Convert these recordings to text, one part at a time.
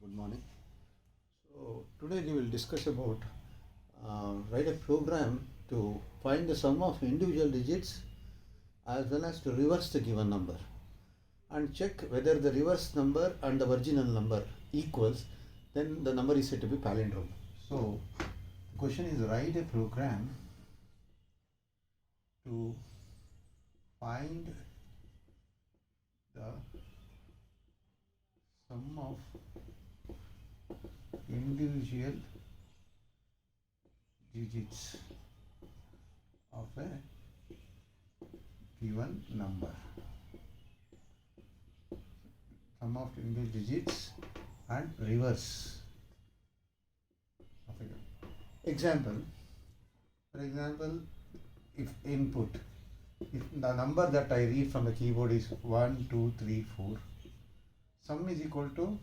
Good morning. So today we will discuss about write a program to find the sum of individual digits as well as to reverse the given number and check whether the reverse number and the original number equals, then the number is said to be palindrome. So the question is write a program to find the sum of individual digits of a given number. Sum of individual digits and reverse of a given. Example. For example, if the number that I read from the keyboard is 1, 2, 3, 4, sum is equal to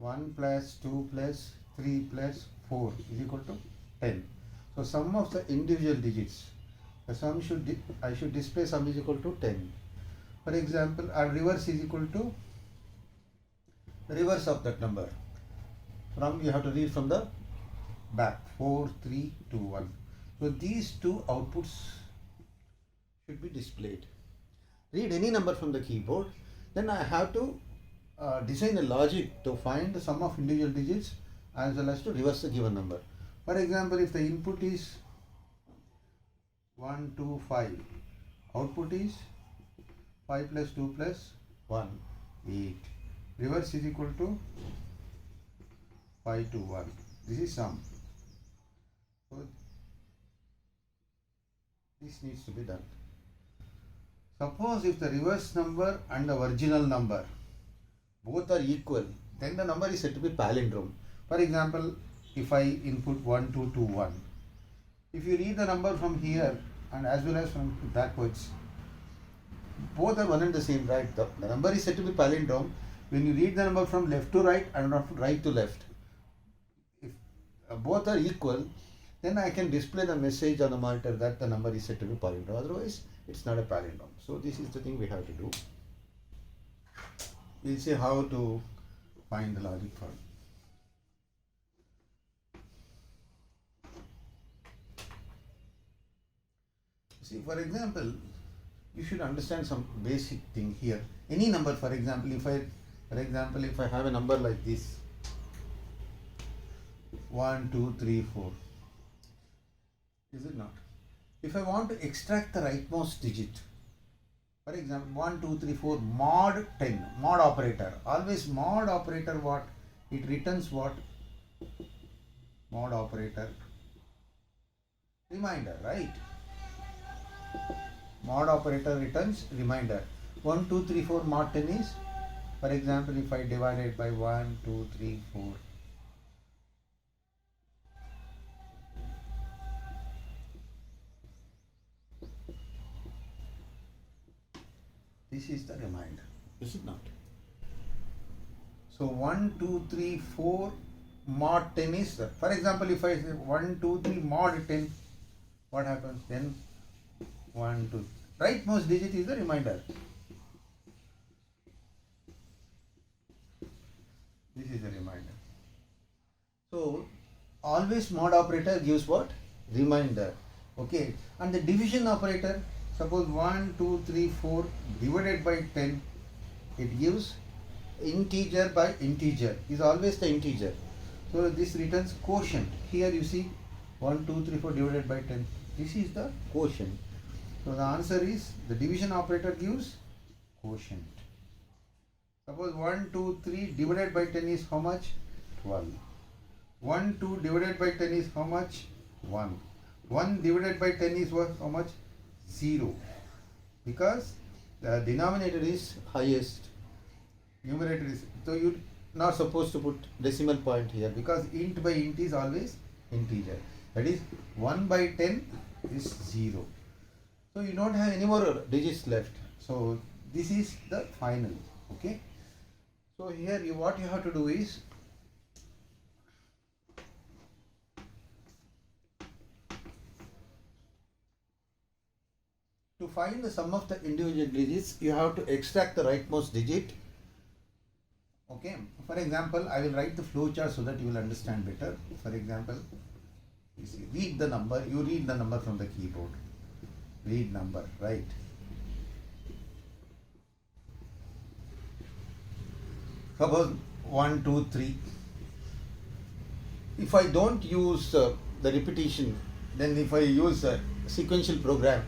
1 plus 2 plus 3 plus 4 is equal to 10. So sum of the individual digits, the sum I should display sum is equal to 10. For example, our reverse is equal to the reverse of that number. You have to read from the back, 4, 3, 2, 1. So these two outputs should be displayed. Read any number from the keyboard, then I have to design a logic to find the sum of individual digits as well as to reverse the given number. For example, if the input is 1, 2, 5, output is 5 plus 2 plus 1, 8. Reverse is equal to 5 to 1. This is sum. So this needs to be done. Suppose if the reverse number and the original number both are equal, then the number is said to be palindrome. For example, if I input 1, 2, 2, 1, if you read the number from here and as well as from backwards, both are one and the same, right? The number is said to be palindrome when you read the number from left to right and from right to left. If both are equal, then I can display the message on the monitor that the number is said to be palindrome. Otherwise, it's not a palindrome. So this is the thing we have to do. We'll see how to find the logic for it. See, for example, you should understand some basic thing here. Any number, for example, if I have a number like this, 1, 2, 3, 4, is it not? If I want to extract the rightmost digit, for example, 1, 2, 3, 4, mod 10, mod operator. Always mod operator what? It returns what? Mod operator. Reminder, right? Mod operator returns reminder. 1, 2, 3, 4 mod 10 is, for example, if I divide it by 1, 2, 3, 4. This is the reminder, is it not? So 1, 2, 3, 4 mod 10 is that. For example, if I say 1, 2, 3 mod 10, what happens then? 1, 2. Rightmost digit is the reminder. This is the reminder. So always mod operator gives what? Reminder. Okay. And the division operator, suppose 1, 2, 3, 4 divided by 10, it gives integer by integer, is always the integer. So this returns quotient. Here you see 1, 2, 3, 4 divided by 10. This is the quotient. So the answer is the division operator gives quotient. Suppose 1, 2, 3 divided by 10 is how much? 12. 1, 2 divided by 10 is how much? 1. 1 divided by 10 is what? How much? 0. Because the denominator is highest, numerator is, so you're not supposed to put decimal point here because int by int is always integer. That is 1 by 10 is 0. So you don't have any more digits left. So this is the final. Okay. So here what you have to do is to find the sum of the individual digits, you have to extract the rightmost digit Okay, for example, I will write the flow chart so that you will understand better. For example, you see, read the number, you read the number from the keyboard. Read number, right? Suppose 1, 2, 3. If I don't use the repetition, then if I use a sequential program,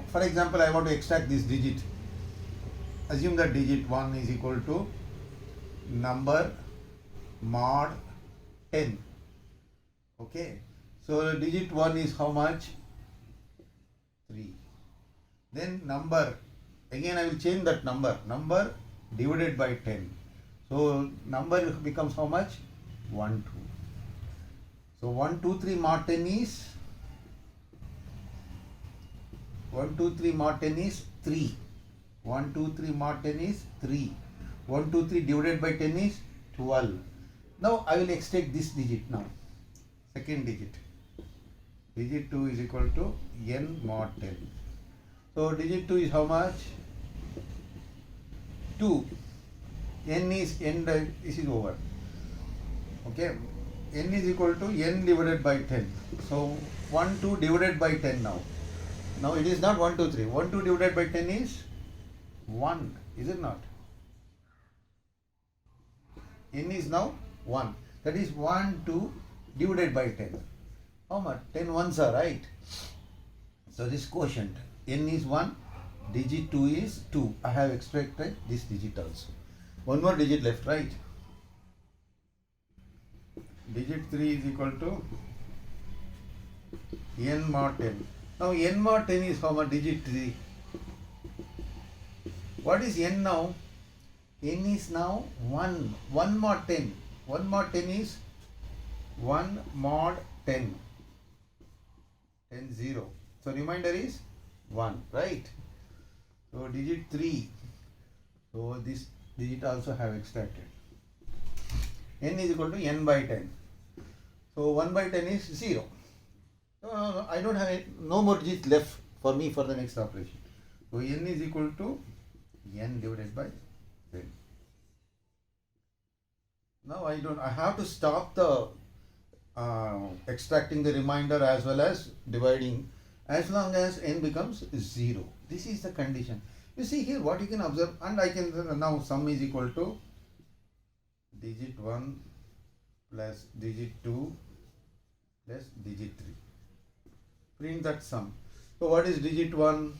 for example, I want to extract this digit. Assume that digit 1 is equal to number mod 10. Okay, so digit 1 is how much? 3. Then number, again I will change that number divided by 10. So number becomes how much? 1, 2. So 1, 2, 3 mod 10 is 1, 2, 3 mod 10 is 3. 1, 2, 3 mod 10 is 3. 1, 2, 3 divided by 10 is 12. Now I will extract this digit now. Second digit. Digit 2 is equal to n mod 10. So digit 2 is how much? 2. N is this is over. Okay. N is equal to n divided by 10. So 1, 2 divided by 10 now. Now it is not 1, 2, 3. 1, 2 divided by 10 is 1. Is it not? N is now 1. That is 1, 2 divided by 10. How much? 10 ones are right. So this quotient. N is 1. Digit 2 is 2. I have extracted this digit also. One more digit left, right? Digit 3 is equal to n mod 10. Now n mod 10 is how much? Digit 3. What is n now? N is now 1. 1 mod 10. 1 mod 10 is 1 mod 10. 10 0. So remainder is 1, right? So digit 3. So this digit also have extracted. N is equal to n by 10. So 1 by 10 is 0. No, I don't have no more digits left for me for the next operation. So n is equal to n divided by 10. Now I have to stop the extracting the remainder as well as dividing as long as n becomes 0. This is the condition. You see here what you can observe, and I can now sum is equal to digit 1 plus digit 2 plus digit 3. Print that sum. So what is digit 1?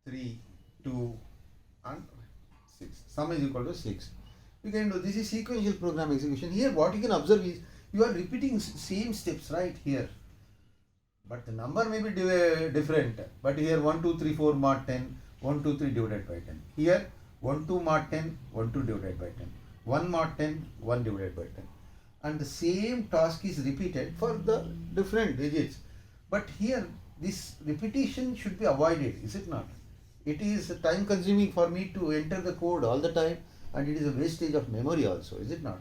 3, 2 and 6. Sum is equal to 6. You can do this is sequential program execution. Here what you can observe is you are repeating same steps right here. But the number may be different. But here 1, 2, 3, 4 mod 10, 1, 2, 3 divided by 10. Here 1, 2 mod 10, 1, 2 divided by 10. 1 mod 10, 1 divided by 10. And the same task is repeated for the different digits. But here this repetition should be avoided, is it not? It is time consuming for me to enter the code all the time, and it is a wastage of memory also, is it not?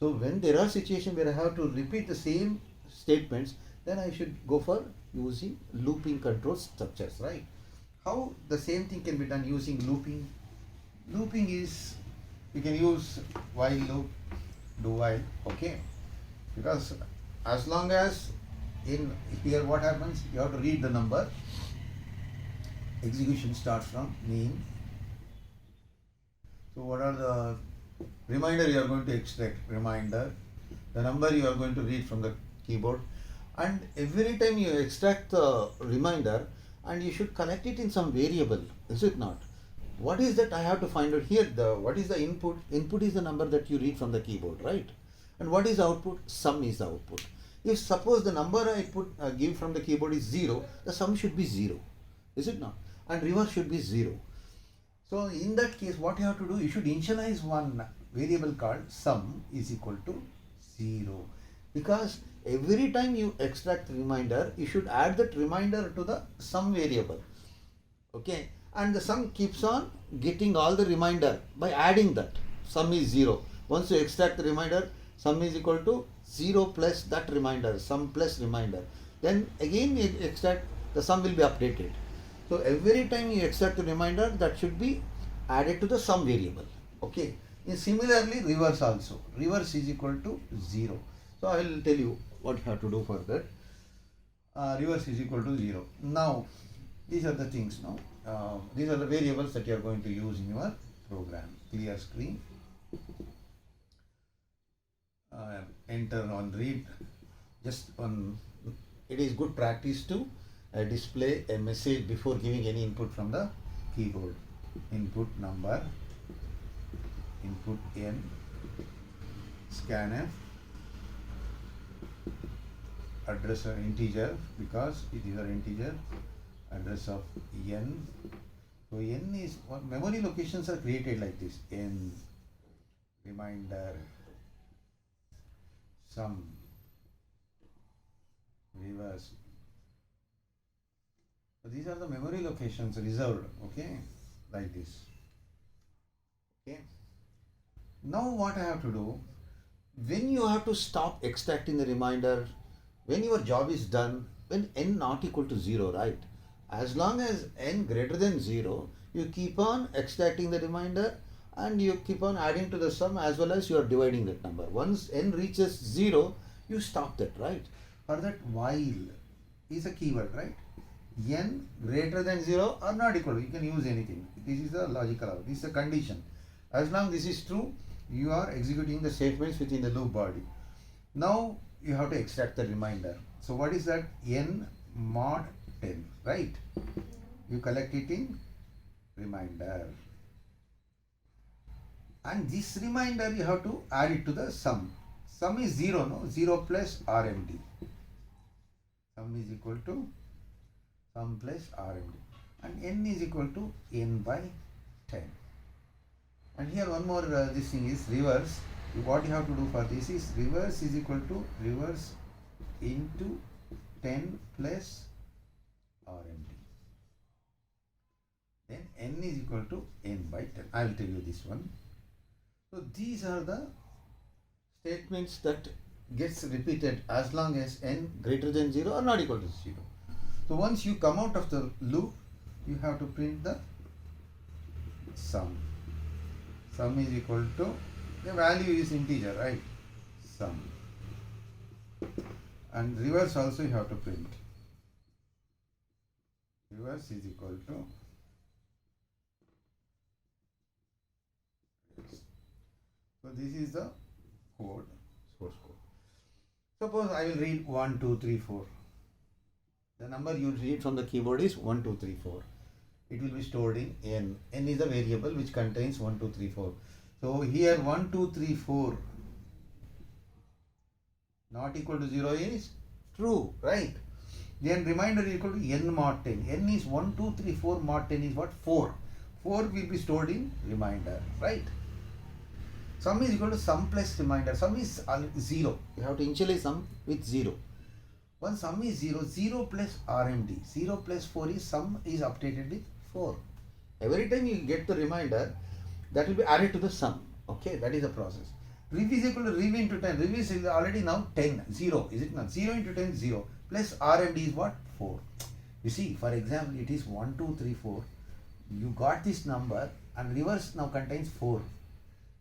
So when there are situations where I have to repeat the same statements, then I should go for using looping control structures, right? How the same thing can be done using looping? Looping is, you can use while loop, do while, okay? Because as long as in here what happens, you have to read the number. Execution starts from mean. So what are the reminder you are going to extract? Reminder. The number you are going to read from the keyboard. And every time you extract the reminder, and you should connect it in some variable, is it not? What is that I have to find out here? What is the input? Input is the number that you read from the keyboard, right? And what is the output? Sum is the output. If suppose the number I give from the keyboard is 0, the sum should be 0, is it not? And reverse should be 0. So in that case, what you have to do, you should initialize one variable called sum is equal to 0. Because every time you extract reminder, you should add that reminder to the sum variable. Okay, and the sum keeps on getting all the reminder by adding that. Sum is 0. Once you extract the reminder, sum is equal to 0 plus that reminder, sum plus reminder. Then again you extract, the sum will be updated. So every time you extract the reminder, that should be added to the sum variable. Okay. Similarly, reverse also. Reverse is equal to 0. So I will tell you what you have to do for that. Reverse is equal to 0. Now, these are the things now. These are the variables that you are going to use in your program. Clear screen. Enter on read. Just on. It is good practice to display a message before giving any input from the keyboard. Input number, input n, scanf, address of integer because it is an integer, address of n. So n is what memory locations are created like this: n, reminder, sum, reverse. So these are the memory locations reserved, okay, like this. Okay. Now what I have to do, when you have to stop extracting the reminder, when your job is done, when n not equal to 0, right? As long as n greater than 0, you keep on extracting the reminder and you keep on adding to the sum as well as you are dividing that number. Once n reaches 0, you stop that, right? For that, while is a keyword, right? N greater than 0 or not equal to, you can use anything. This is the logical, this is a condition. As long as this is true, you are executing the statements within the loop body. Now you have to extract the reminder. So what is that? N mod 10, right? You collect it in reminder. And this reminder you have to add it to the sum. Sum is 0, no? 0 plus RMD. Sum is equal to sum plus RMD. And n is equal to n by 10. And here one more this thing is reverse. What you have to do for this is reverse is equal to reverse into 10 plus RMD. Then n is equal to n by 10. I will tell you this one. So these are the statements that gets repeated as long as n greater than 0 or not equal to 0. So once you come out of the loop, you have to print the sum. Sum is equal to, the value is integer, right? Sum. And reverse also you have to print. Reverse is equal to, so this is the code, source code. Suppose I will read 1, 2, 3, 4. The number you read from the keyboard is 1, 2, 3, 4. It will be stored in n. N is a variable which contains 1, 2, 3, 4. So here 1, 2, 3, 4 not equal to 0 is true, right? Then reminder is equal to n mod 10. N is 1, 2, 3, 4 mod 10 is what? 4. 4 will be stored in reminder, right? Sum is equal to sum plus reminder. Sum is 0. You have to initialize sum with 0. Once sum is 0, 0 plus RMD. 0 plus 4 is sum is updated with 4. Every time you get the reminder, that will be added to the sum. Okay, that is the process. Rev is equal to rev into 10. Rev is already now 10. 0. Is it not? 0 into 10, 0. Plus RMD is what? 4. You see, for example, it is 1, 2, 3, 4. You got this number and reverse now contains 4.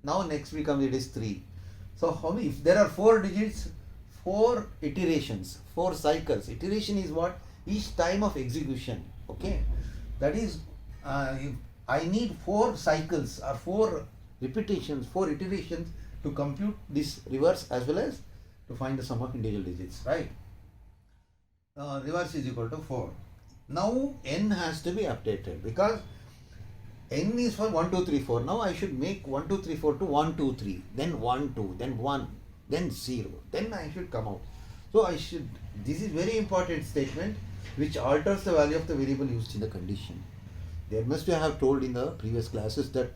Now next becomes it is 3. So how many? If there are 4 digits, 4 iterations, 4 cycles. Iteration is what? Each time of execution. Okay. That is, if I need 4 cycles or 4 repetitions, 4 iterations to compute this reverse as well as to find the sum of individual digits, right? Reverse is equal to 4. Now n has to be updated because n is for 1, 2, 3, 4. Now I should make 1, 2, 3, 4 to 1, 2, 3, then 1, 2, then 1, then 0. Then I should come out. So I should, this is very important statement which alters the value of the variable used in the condition. There must be, I have told in the previous classes that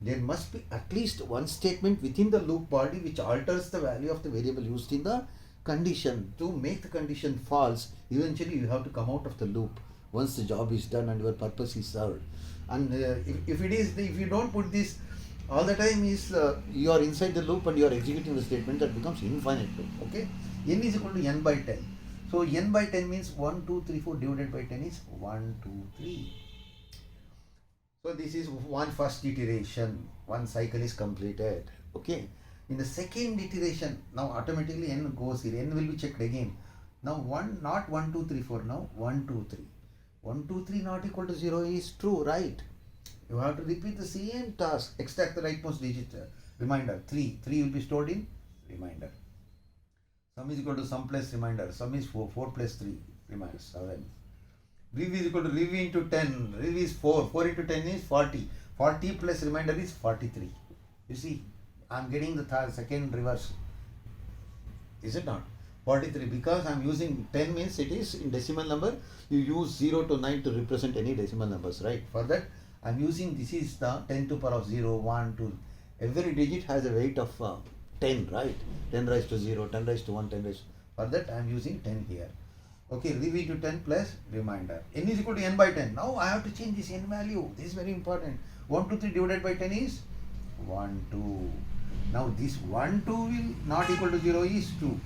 there must be at least one statement within the loop body which alters the value of the variable used in the condition. To make the condition false, eventually you have to come out of the loop once the job is done and your purpose is served. And if it is, if you don't put this all the time, is you are inside the loop and you are executing the statement, that becomes infinite loop. Okay, n is equal to n by 10. So n by 10 means 1, 2, 3, 4 divided by 10 is 1, 2, 3. So this is one first iteration, one cycle is completed. Okay. In the second iteration, now automatically n goes here. N will be checked again. Now one, not 1, 2, 3, 4. Now 1, 2, 3. 1, 2, 3 not equal to 0 is true, right? You have to repeat the same task. Extract the rightmost digit. Reminder 3. 3 will be stored in reminder. Sum is equal to sum plus reminder. Sum is 4. 4 plus 3. Reminder 7. Rev is equal to rev into 10. Rev is 4. 4 into 10 is 40. 40 plus reminder is 43. You see, I am getting the second reverse. Is it not? 43, because I am using 10 means it is in decimal number. You use 0 to 9 to represent any decimal numbers, right? For that, I am using, this is the 10 to power of 0, 1, 2. Every digit has a weight of 10, right? 10 raised to 0, 10 raised to 1, 10 raised to... For that, I am using 10 here. Okay, rev into 10 plus reminder. N is equal to n by 10. Now I have to change this n value. This is very important. 1, 2, 3 divided by 10 is 1, 2. Now this 1, 2 will not equal to 0 is 2.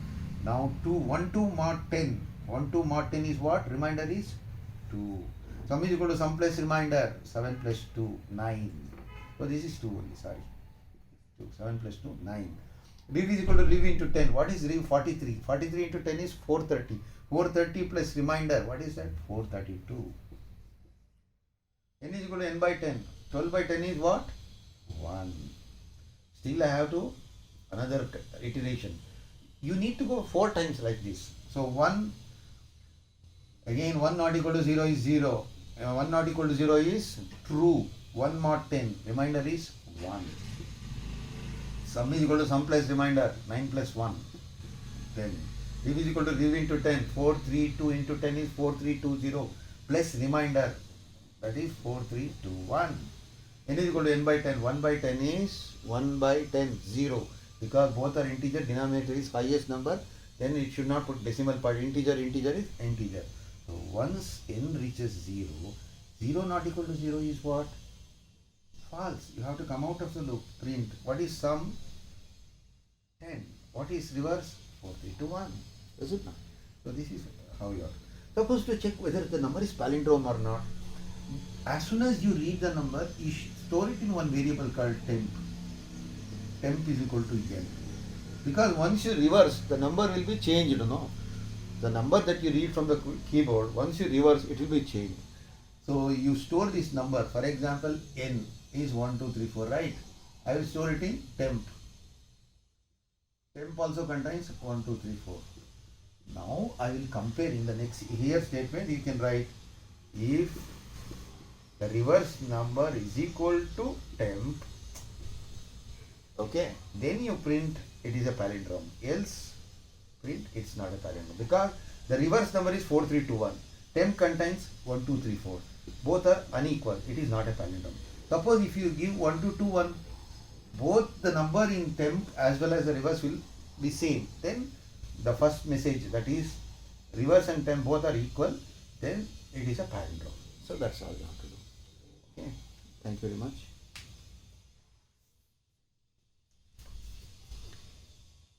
Now 2, 1, 2 mod 10. 1, 2 mod 10 is what? Reminder is 2. Sum is equal to sum plus reminder. 7 plus 2, 9. So this is 2 only, sorry. 2, 7 plus 2, 9. Rev is equal to rev into 10. What is rev? 43. 43 into 10 is 430. 430 plus reminder. What is that? 432. N is equal to n by 10. 12 by 10 is what? 1. Still I have to another iteration. You need to go 4 times like this. So 1, again 1 not equal to 0 is 0. 1 not equal to 0 is true. 1 mod 10. Reminder is 1. Sum is equal to sum plus reminder. 9 plus 1. 10. Rev is equal to rev into 10. 432 into 10 is 4320 plus reminder. That is 4321. N is equal to n by 10. 1 by 10 is 1 by 10, 0. Because both are integer, denominator is highest number, then it should not put decimal part. Integer is integer. So once n reaches 0, 0 not equal to 0 is what? False. You have to come out of the loop. Print. What is sum? 10. What is reverse? 4321. Is it not? So this is how you are supposed to check whether the number is palindrome or not. As soon as you read the number, you store it in one variable called temp. Temp is equal to n. Because once you reverse, the number will be changed, no? The number that you read from the keyboard, once you reverse, it will be changed. So you store this number. For example, n is 1, 2, 3, 4, right? I will store it in temp. Temp also contains 1, 2, 3, 4. Now I will compare in the next here statement. You can write if the reverse number is equal to temp, okay, then you print it is a palindrome, else print it's not a palindrome, because the reverse number is 4321. Temp contains 1, 2, 3, 4. Both are unequal. It is not a palindrome. Suppose if you give 1, 2, 2, 1, both the number in temp as well as the reverse will be same. Then the first message, that is reverse and temp both are equal, then it is a palindrome. So that's all you have to do. Okay. Thank you very much.